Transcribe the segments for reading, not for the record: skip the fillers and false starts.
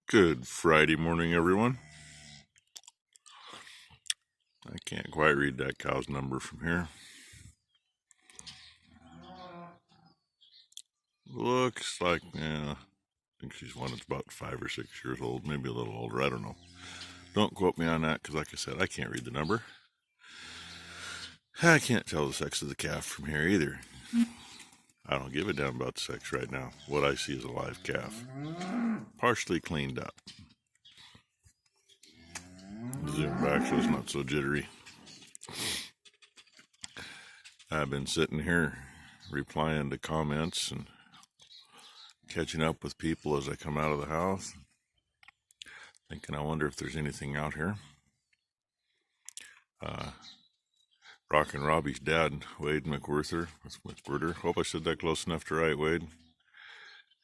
Good Friday morning, everyone. I can't quite read that cow's number from here. Looks like, I think she's one that's about 5 or 6 years old, maybe a little older, I don't know. Don't quote me on that, because like I said, I can't read the number. I can't tell the sex of the calf from here either. I don't give a damn about the sex right now. What I see is a live calf, partially cleaned up. Zoom back so it's not so jittery. I've been sitting here replying to comments and catching up with people as I come out of the house, thinking I wonder if there's anything out here. Rockin' Robbie's dad, Wade McWhirter. Hope I said that close enough to right, Wade.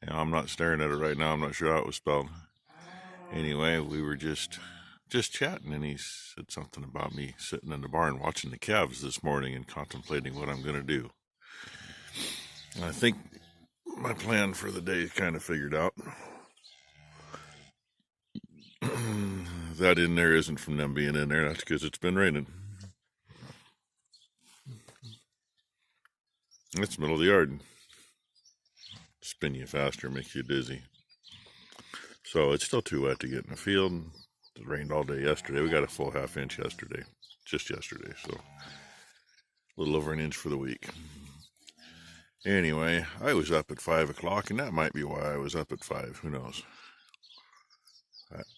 Yeah, I'm not staring at it right now. I'm not sure how it was spelled. Anyway, we were just chatting, and he said something about me sitting in the barn watching the calves this morning and contemplating what I'm going to do. And I think my plan for the day is kind of figured out. That in there isn't from them being in there. That's because it's been raining. It's the middle of the yard. Spin you faster, makes you dizzy. So it's still too wet to get in the field. It rained all day yesterday. We got a full half-inch yesterday. Just yesterday, so a little over an inch for the week. Anyway, I was up at 5 o'clock, and that might be why I was up at 5. Who knows?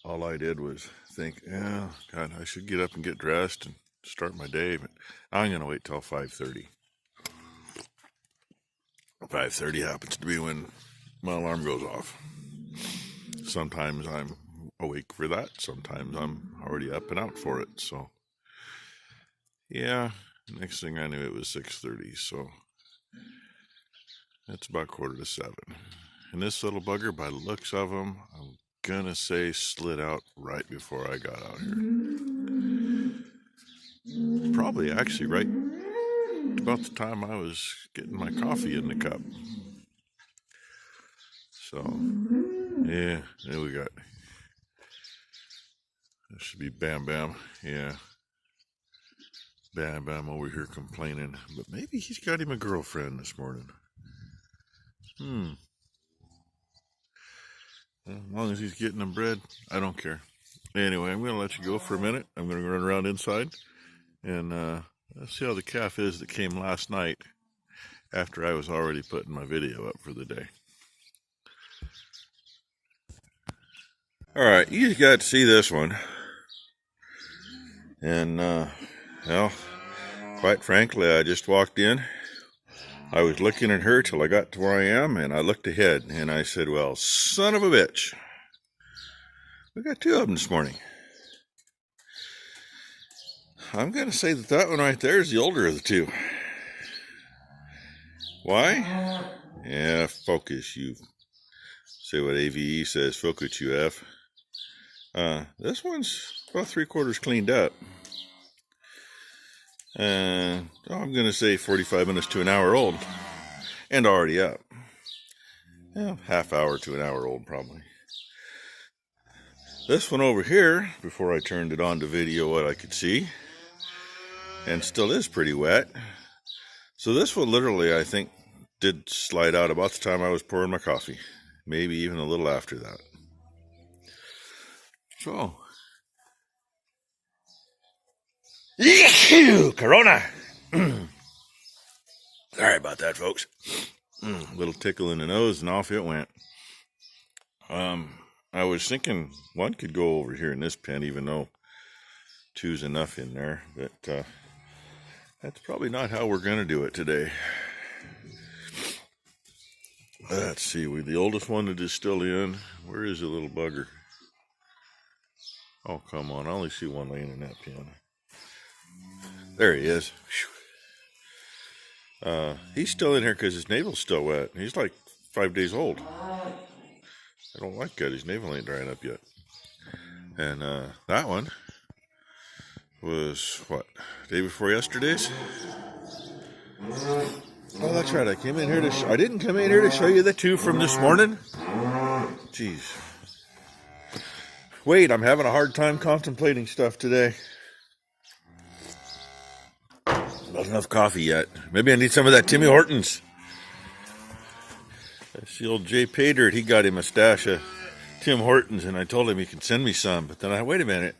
All I did was think, God, I should get up and get dressed and start my day, but I'm going to wait till 5:30. 5:30 happens to be when my alarm goes off. Sometimes I'm awake for that. Sometimes I'm already up and out for it. So, yeah, next thing I knew it was 6:30. So, that's about 6:45. And this little bugger, by the looks of him, I'm going to say slid out right before I got out here. Probably actually right about the time I was getting my coffee in the cup. So, yeah, there we got. That should be Bam Bam. Yeah. Bam Bam over here complaining. But maybe he's got him a girlfriend this morning. Well, as long as he's getting them bread, I don't care. Anyway, I'm going to let you go for a minute. I'm going to run around inside and let's see how the calf is that came last night after I was already putting my video up for the day. All right, you just got to see this one. And, well, quite frankly, I just walked in. I was looking at her till I got to where I am, and I looked ahead, and I said, well, son of a bitch. We got 2 of them this morning. I'm going to say that one right there is the older of the 2. Why? Yeah, focus, you. Say what AVE says, focus, you F. This one's about 3/4 cleaned up. I'm going to say 45 minutes to an hour old. And already up. Yeah, half hour to an hour old, probably. This one over here, before I turned it on to video what I could see, and still is pretty wet. So this one literally, I think, did slide out about the time I was pouring my coffee. Maybe even a little after that. So. Corona! Sorry about that, folks. Little tickle in the nose, and off it went. I was thinking one could go over here in this pen, even though 2's enough in there. But that's probably not how we're going to do it today. Let's see. The oldest one that is still in. Where is the little bugger? Oh, come on. I only see one laying in that pen. There he is. He's still in here because his navel's still wet. He's like 5 days old. I don't like that. His navel ain't drying up yet. And that one was, what, day before yesterday's? Oh, that's right. I came in here I didn't come in here to show you the 2 from this morning. Jeez. Wait, I'm having a hard time contemplating stuff today. Not enough coffee yet. Maybe I need some of that Timmy Hortons. That's the old Jay Paydirt. He got him a stash of Tim Hortons, and I told him he could send me some. But then wait a minute.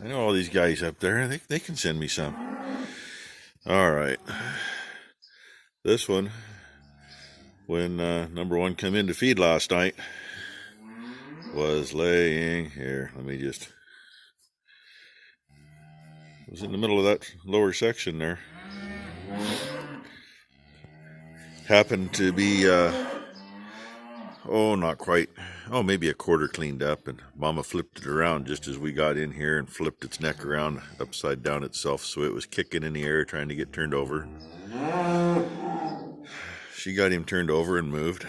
I know all these guys up there. They can send me some. All right. This one, when number one come in to feed last night, was laying here. Let me just. Was in the middle of that lower section there. Happened to be, not quite. Maybe a quarter cleaned up, and Mama flipped it around just as we got in here and flipped its neck around upside down itself, so it was kicking in the air trying to get turned over. She got him turned over and moved.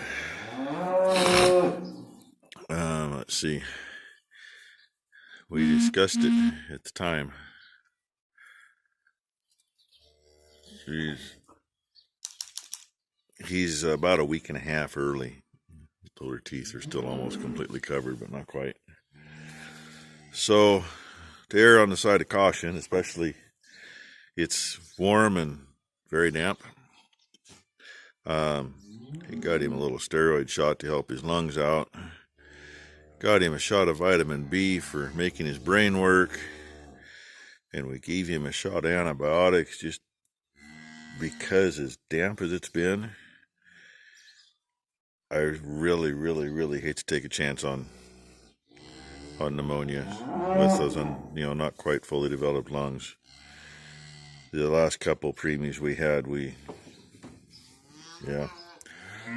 Let's see. We discussed it at the time. He's about a week and a half early. Though her teeth are still almost completely covered, but not quite. So, to err on the side of caution, especially it's warm and very damp. He got him a little steroid shot to help his lungs out. Got him a shot of vitamin B for making his brain work. And we gave him a shot of antibiotics just because as damp as it's been, I really, really, really hate to take a chance on pneumonia with those, not quite fully developed lungs. The last couple preemies we had, a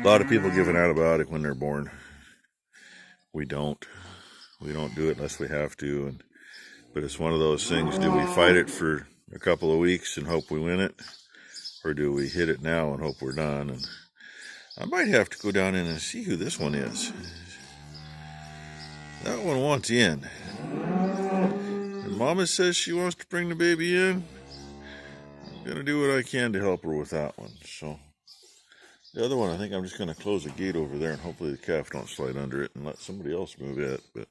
lot of people give an antibiotic when they're born. We don't do it unless we have to. But it's one of those things. Do we fight it for a couple of weeks and hope we win it? Or do we hit it now and hope we're done? And I might have to go down in and see who this one is. That one wants in. And Mama says she wants to bring the baby in. I'm going to do what I can to help her with that one. So the other one, I think I'm just going to close the gate over there and hopefully the calf don't slide under it and let somebody else move it. But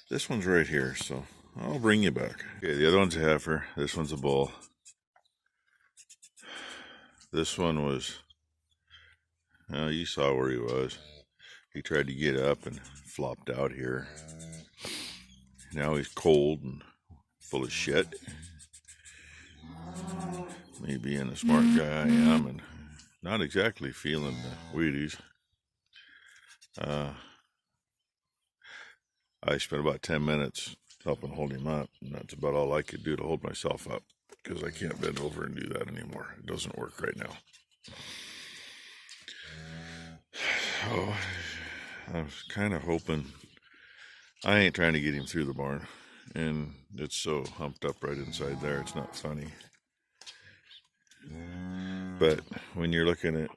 this one's right here, so I'll bring you back. Okay, the other one's a heifer. This one's a bull. This one was, you saw where he was. He tried to get up and flopped out here. Now he's cold and full of shit. Me being a smart guy I am and not exactly feeling the Wheaties. I spent about 10 minutes helping hold him up, and that's about all I could do to hold myself up, because I can't bend over and do that anymore. It doesn't work right now. So, I was kind of hoping, I ain't trying to get him through the barn, and it's so humped up right inside there, it's not funny. But when you're looking at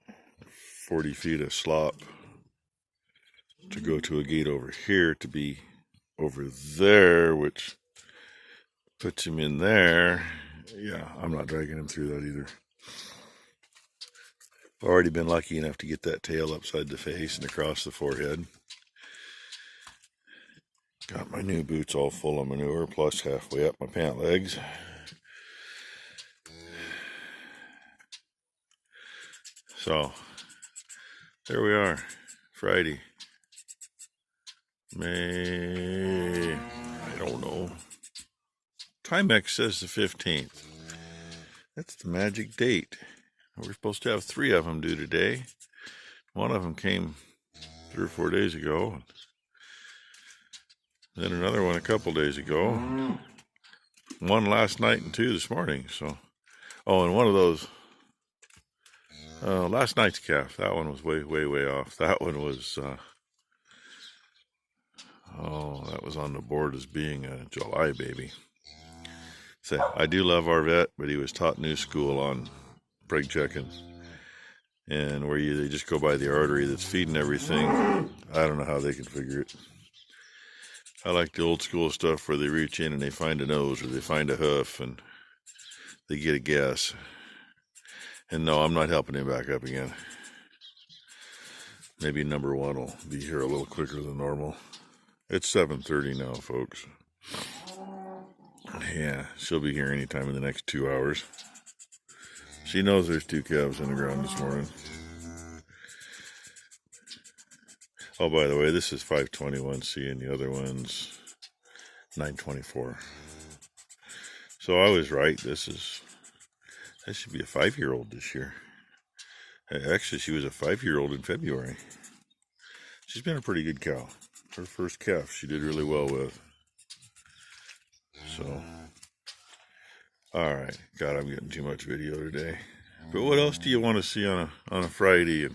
40 feet of slop to go to a gate over here to be over there, which puts him in there, I'm not dragging him through that either. I've already been lucky enough to get that tail upside the face and across the forehead. Got my new boots all full of manure, plus halfway up my pant legs. So, there we are, Friday, May, I don't know. Timex says the 15th. That's the magic date. We're supposed to have 3 of them due today. One of them came 3 or 4 days ago. Then another one a couple days ago. One last night and 2 this morning. So, and one of those, last night's calf, that one was way, way, way off. That one was, that was on the board as being a July baby. So I do love our vet, but he was taught new school on preg checking. And where they just go by the artery that's feeding everything. I don't know how they can figure it. I like the old school stuff where they reach in and they find a nose or they find a hoof and they get a guess. And no, I'm not helping him back up again. Maybe number 1 will be here a little quicker than normal. It's 7:30 now, folks. Yeah, she'll be here anytime in the next 2 hours. She knows there's 2 calves in the ground this morning. Oh, by the way, this is 521C and the other one's 924. So I was right. That should be a 5-year-old this year. Actually, she was a 5-year-old in February. She's been a pretty good cow. Her first calf she did really well with. So, alright. God, I'm getting too much video today. But what else do you want to see on a Friday and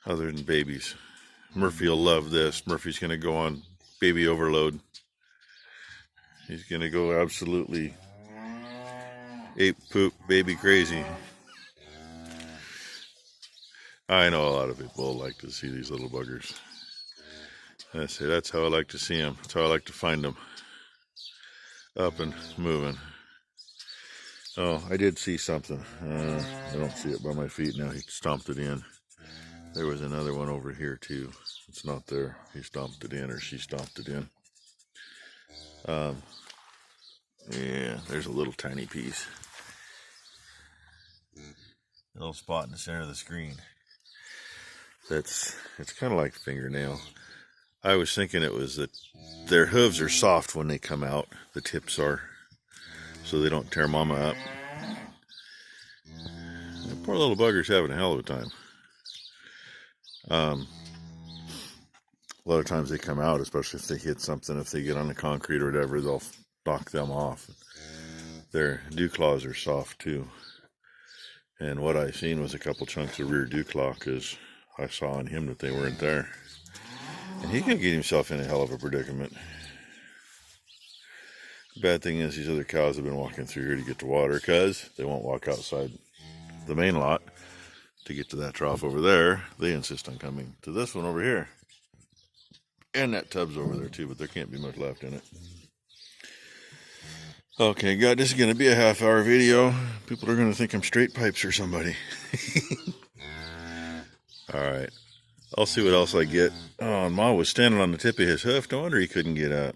other than babies? Murphy will love this. Murphy's going to go on baby overload. He's going to go absolutely ape poop baby crazy. I know a lot of people like to see these little buggers. I say that's how I like to see them. That's how I like to find them. Up and moving. Oh, I did see something. I don't see it by my feet now. He stomped it in. There was another one over here too. It's not there. He stomped it in, or she stomped it in. Yeah, there's a little tiny piece. A little spot in the center of the screen. It's kind of like fingernail. I was thinking it was that their hooves are soft when they come out. The tips are, so they don't tear mama up. The poor little bugger's having a hell of a time. A lot of times they come out, especially if they hit something. If they get on the concrete or whatever, they'll knock them off. Their dew claws are soft too. And what I seen was a couple chunks of rear dew claw, because I saw on him that they weren't there. And he can get himself in a hell of a predicament. The bad thing is these other cows have been walking through here to get to water, because they won't walk outside the main lot to get to that trough over there. They insist on coming to this one over here. And that tub's over there too, but there can't be much left in it. Okay, God, this is going to be a half-hour video. People are going to think I'm straight pipes or somebody. Alright, I'll see what else I get. Oh, and Ma was standing on the tip of his hoof. No wonder he couldn't get out.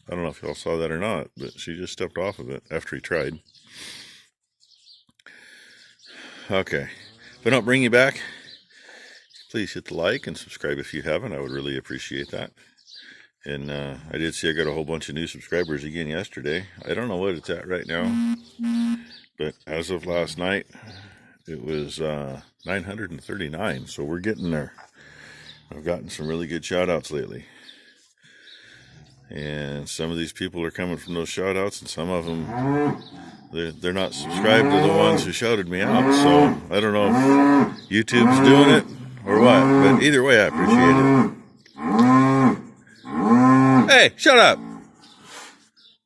I don't know if y'all saw that or not, but she just stepped off of it after he tried. Okay, if I don't bring you back, please hit the like and subscribe if you haven't. I would really appreciate that. And I did see I got a whole bunch of new subscribers again yesterday. I don't know what it's at right now, but as of last night, it was 939. So we're getting there. I've gotten some really good shout outs lately. And some of these people are coming from those shout outs, and some of them, they're not subscribed to the ones who shouted me out. So I don't know if YouTube's doing it or what, but either way, I appreciate it. Hey, shut up!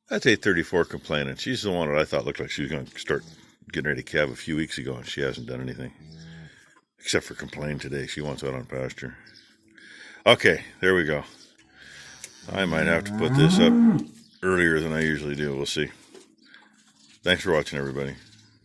That's 834 complaining. She's the one that I thought looked like she was going to start getting ready to calve a few weeks ago, and she hasn't done anything. Except for complain today. She wants out on pasture. Okay, there we go. I might have to put this up earlier than I usually do. We'll see. Thanks for watching, everybody.